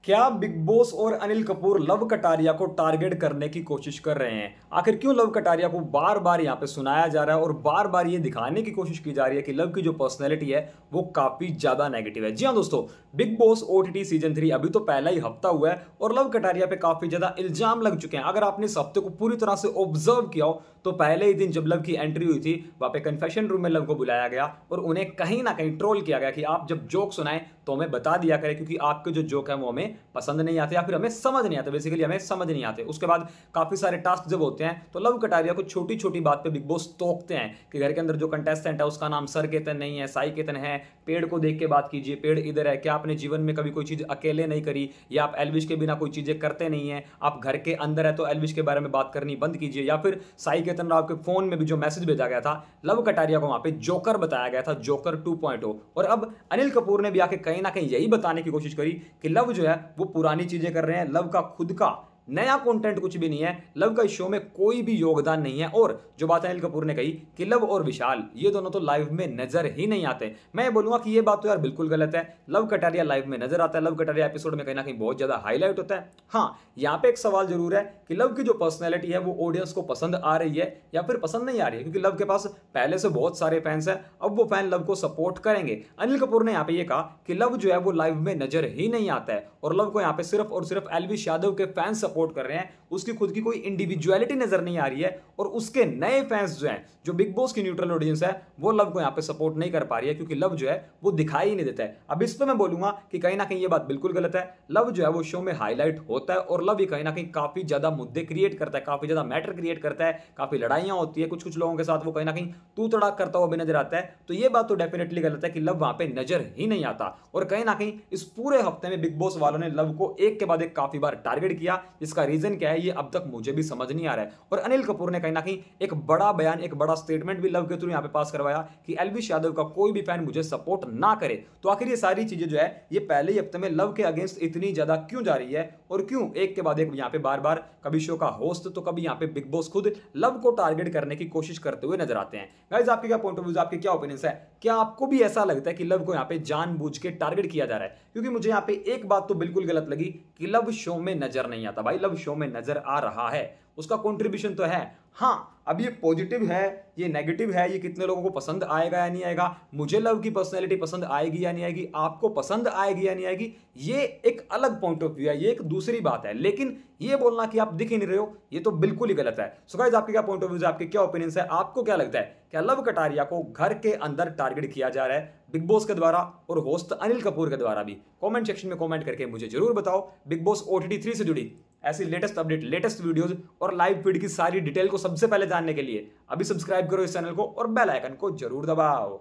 क्या big boss और Anil Kapoor love Kataria को टारगेट करने की कोशिश कर रहे हैं? आखिर क्यों लव कटारिया को बार बार यहाँ पे सुनाया जा रहा है और बार बार ये दिखाने की कोशिश की जा रही है कि लव की जो पर्सनैलिटी है वो काफी ज्यादा नेगेटिव है। जी हाँ दोस्तों, बिग बॉस ओटीटी सीजन 3 अभी तो पहला ही हफ्ता हुआ है और लव कटारिया पे काफी ज्यादा इल्जाम लग चुके हैं। अगर आपने इस हफ्ते को पूरी तरह से ऑब्जर्व किया हो तो पहले ही दिन जब लव की एंट्री हुई थी वहां पे कन्फेशन रूम में लव को बुलाया गया और उन्हें कहीं ना कहीं ट्रोल किया गया कि आप जब जोक सुनाएं तो हमें बता दिया करें, क्योंकि आपके जो जोक है वो हमें पसंद नहीं आते या फिर हमें समझ नहीं आते। बेसिकली हमें समझ नहीं आते। उसके बाद काफी सारे टास्क जब होते हैं तो लव कटारिया को छोटी छोटी बात पे बिग बॉस टोकते हैं कि घर के अंदर जो कंटेस्टेंट है उसका नाम सर केतन नहीं है, साई केतन है, पेड़ को देख के बात कीजिए, पेड़ इधर है, क्या आपने जीवन में कभी कोई चीज अकेले नहीं करी, या आप एल्विश के बिना कोई चीजें करते नहीं है, आप घर के अंदर है तो एल्विश के बारे में बात करनी बंद कीजिए। या फिर साई केतन राव के फोन में भी जो मैसेज भेजा गया था लव कटारिया को वहां पे जोकर बताया गया था, जोकर 2.0। और अब अनिल कपूर ने भी आके कहीं ना कहीं यही बताने की कोशिश करी कि लव जो है वो पुरानी चीजें कर रहे हैं, लव का खुद का नया कंटेंट कुछ भी नहीं है, लव का इस शो में कोई भी योगदान नहीं है। और जो बात अनिल कपूर ने कही कि लव और विशाल ये दोनों तो लाइव में नजर ही नहीं आते, मैं बोलूंगा कि ये बात तो यार बिल्कुल गलत है। लव कटारिया लाइव में नजर आता है, लव कटारिया एपिसोड में कहीं ना कहीं बहुत ज्यादा हाईलाइट होता है। हाँ, यहाँ पे एक सवाल जरूर है कि लव की जो पर्सनैलिटी है वो ऑडियंस को पसंद आ रही है या फिर पसंद नहीं आ रही है, क्योंकि लव के पास पहले से बहुत सारे फैंस हैं, अब वो फैन लव को सपोर्ट करेंगे। अनिल कपूर ने यहाँ पे ये कहा कि लव जो है वो लाइव में नजर ही नहीं आता है और लव को यहाँ पे सिर्फ और सिर्फ एल्विश यादव के फैंस सपोर्ट कर रहे हैं, उसकी खुद की कोई इंडिविजुअलिटी नजर नहीं आ रही है। और उसके नए फैंस जो हैं, जो बिग बॉस की न्यूट्रल ऑडियंस है, वो लव को यहाँ पे सपोर्ट नहीं कर पा रही है क्योंकि लव जो है वो दिखाई ही नहीं देता है। अब इस पे मैं बोलूंगा कि कहीं ना कहीं ये बात बिल्कुल गलत है। लव जो है वो शो में हाईलाइट होता है और लव ही कहीं ना कहीं काफी ज्यादा मुद्दे क्रिएट करता है, काफी ज्यादा मैटर क्रिएट करता है, काफी लड़ाइयां होती है कुछ कुछ लोगों के साथ, वो कहीं ना कहीं तू तड़ाक करता हुआ भी नजर आता है। तो ये बात तो डेफिनेटली गलत है कि लव वहां पे नजर ही नहीं आता। और कहीं ना कहीं इस पूरे हफ्ते में बिग बॉस वालों ने लव को एक के बाद एक काफी बार टारगेट किया, जिसका रीजन क्या है ये अब तक मुझे भी समझ नहीं आ रहा है। और अनिल कपूर ने कहीं ना कहीं एक बड़ा बयान, एक बड़ा स्टेटमेंट भी लव के थ्रू यहां पे पास करवाया कि एल्विश यादव का कोई भी फैन मुझे सपोर्ट ना करे। तो आखिर ये सारी चीजें जो है ये पहले ही हफ्ते में लव के अगेंस्ट इतनी ज्यादा क्यों जा रही है और क्यों एक के बाद एक यहां पे बार बार कभी शो का होस्ट तो कभी यहां पे बिग बॉस खुद लव को टारगेट करने की कोशिश करते हुए नजर आते हैं। गाइस, आपके क्या पॉइंट ऑफ व्यू, आपके क्या ओपिनियंस है? क्या आपको भी ऐसा लगता है कि लव को यहां पे जानबूझ के टारगेट किया जा रहा है? क्योंकि मुझे यहां पे एक बात तो बिल्कुल गलत लगी कि लव शो में नजर नहीं आता। भाई, लव शो में नजर आ रहा है, उसका कंट्रीब्यूशन तो है। हाँ, अब ये पॉजिटिव है, ये नेगेटिव है, ये कितने लोगों को पसंद आएगा या नहीं आएगा, मुझे लव की पर्सनैलिटी पसंद आएगी या नहीं आएगी, आपको पसंद आएगी या नहीं आएगी, ये एक अलग पॉइंट ऑफ व्यू है, ये एक दूसरी बात है। लेकिन ये बोलना कि आप दिख ही नहीं रहे हो, ये तो बिल्कुल ही गलत है। सो गाइस, आपके क्या पॉइंट ऑफ व्यू है, आपके क्या ओपिनियंस है, आपको क्या लगता है? क्या लव कटारिया को घर के अंदर टारगेट किया जा रहा है बिग बॉस के द्वारा और होस्ट अनिल कपूर के द्वारा भी? कमेंट सेक्शन में कमेंट करके मुझे जरूर बताओ। बिग बॉस ओटीटी 3 से जुड़ी ऐसी लेटेस्ट अपडेट, लेटेस्ट वीडियोस और लाइव फीड की सारी डिटेल को सबसे पहले जानने के लिए अभी सब्सक्राइब करो इस चैनल को और बेल आइकन को जरूर दबाओ।